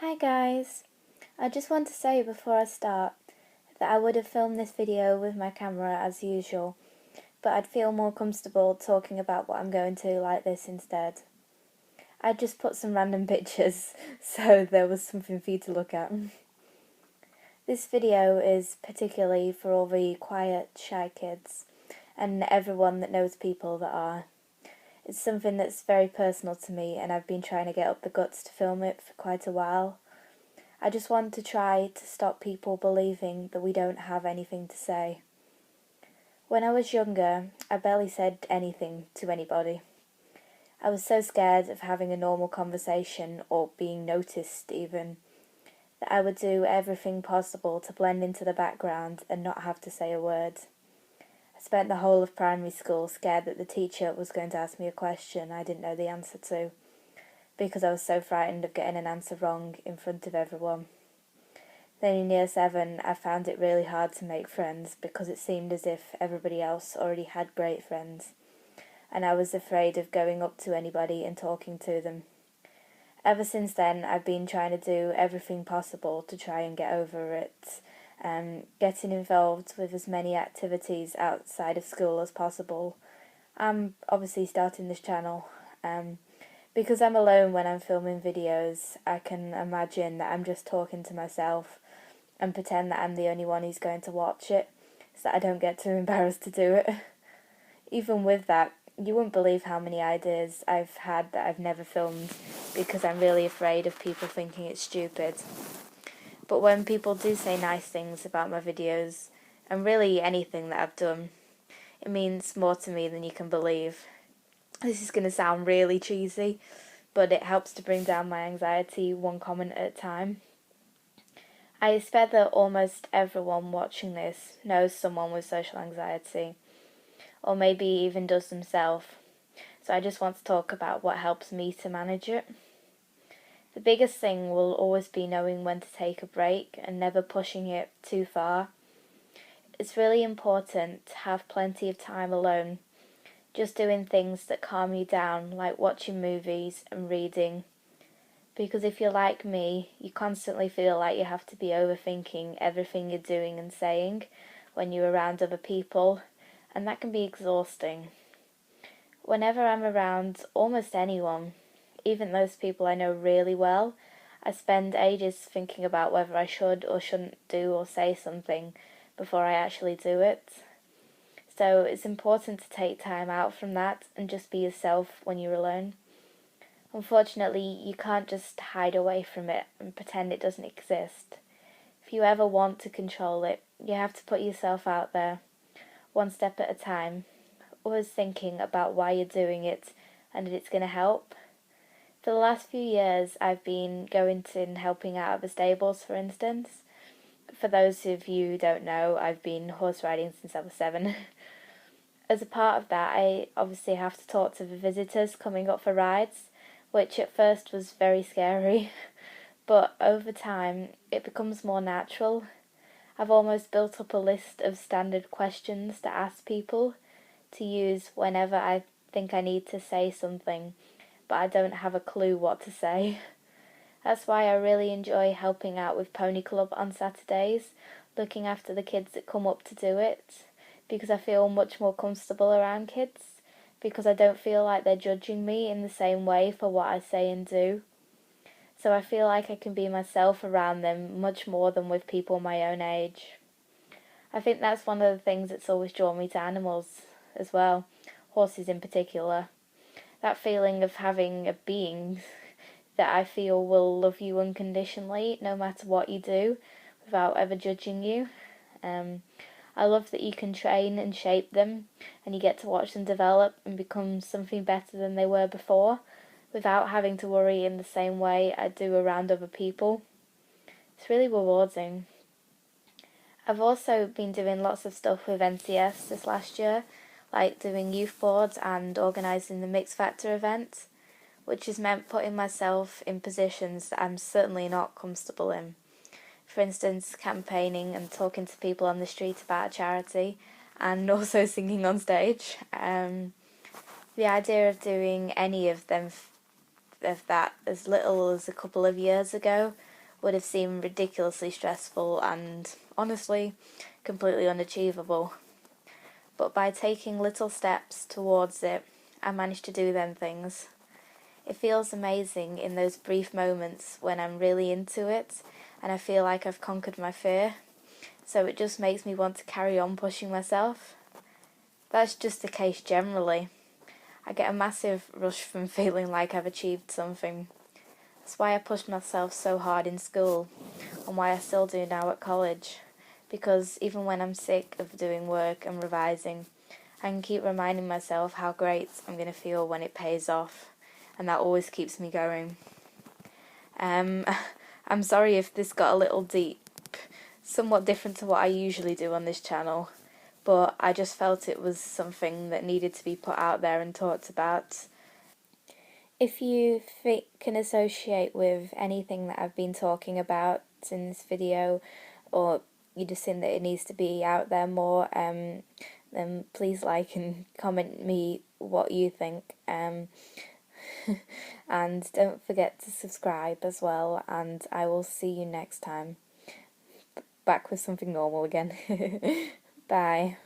Hi guys, I just want to say before I start that I would have filmed this video with my camera as usual, but I'd feel more comfortable talking about what I'm going to like this instead. I just put some random pictures so there was something for you to look at. This video is particularly for all the quiet, shy kids and everyone that knows people that are. It's something that's very personal to me and I've been trying to get up the guts to film it for quite a while. I just want to try to stop people believing that we don't have anything to say. When I was younger, I barely said anything to anybody. I was so scared of having a normal conversation or being noticed even, that I would do everything possible to blend into the background and not have to say a word. I spent the whole of primary school scared that the teacher was going to ask me a question I didn't know the answer to, because I was so frightened of getting an answer wrong in front of everyone. Then in year 7, I found it really hard to make friends because it seemed as if everybody else already had great friends, and I was afraid of going up to anybody and talking to them. Ever since then, I've been trying to do everything possible to try and get over it, getting involved with as many activities outside of school as possible. I'm obviously starting this channel. Because I'm alone when I'm filming videos, I can imagine that I'm just talking to myself and pretend that I'm the only one who's going to watch it, so that I don't get too embarrassed to do it. Even with that, you wouldn't believe how many ideas I've had that I've never filmed because I'm really afraid of people thinking it's stupid. But when people do say nice things about my videos, and really anything that I've done, it means more to me than you can believe. This is going to sound really cheesy, but it helps to bring down my anxiety one comment at a time. I expect that almost everyone watching this knows someone with social anxiety, or maybe even does themselves, so I just want to talk about what helps me to manage it. The biggest thing will always be knowing when to take a break and never pushing it too far. It's really important to have plenty of time alone, just doing things that calm you down, like watching movies and reading. Because if you're like me, you constantly feel like you have to be overthinking everything you're doing and saying when you're around other people, and that can be exhausting. Whenever I'm around almost anyone, even those people I know really well, I spend ages thinking about whether I should or shouldn't do or say something before I actually do it. So it's important to take time out from that and just be yourself when you're alone. Unfortunately, you can't just hide away from it and pretend it doesn't exist. If you ever want to control it, you have to put yourself out there, one step at a time, always thinking about why you're doing it and that it's going to help. For the last few years, I've been going to and helping out at the stables, for instance. For those of you who don't know, I've been horse riding since I was 7. As a part of that, I obviously have to talk to the visitors coming up for rides, which at first was very scary, but over time it becomes more natural. I've almost built up a list of standard questions to ask people to use whenever I think I need to say something, but I don't have a clue what to say. That's why I really enjoy helping out with Pony Club on Saturdays, looking after the kids that come up to do it, because I feel much more comfortable around kids, because I don't feel like they're judging me in the same way for what I say and do. So I feel like I can be myself around them much more than with people my own age. I think that's one of the things that's always drawn me to animals as well, horses in particular. That feeling of having a being that I feel will love you unconditionally no matter what you do without ever judging you. I love that you can train and shape them and you get to watch them develop and become something better than they were before without having to worry in the same way I do around other people. It's really rewarding. I've also been doing lots of stuff with NCS this last year, like doing youth boards and organising the Mix Factor event, which has meant putting myself in positions that I'm certainly not comfortable in. For instance, campaigning and talking to people on the street about a charity, and also singing on stage. The idea of doing any of them, of that, as little as a couple of years ago, would have seemed ridiculously stressful and, honestly, completely unachievable. But by taking little steps towards it, I managed to do them things. It feels amazing in those brief moments when I'm really into it and I feel like I've conquered my fear, so it just makes me want to carry on pushing myself. That's just the case generally. I get a massive rush from feeling like I've achieved something. That's why I pushed myself so hard in school, and why I still do now at college. Because even when I'm sick of doing work and revising, I can keep reminding myself how great I'm going to feel when it pays off, and that always keeps me going. I'm sorry if this got a little deep, somewhat different to what I usually do on this channel, but I just felt it was something that needed to be put out there and talked about. If you can associate with anything that I've been talking about in this video, or you just think that it needs to be out there more, then please like and comment me what you think. And don't forget to subscribe as well, and I will see you next time. Back with something normal again. Bye.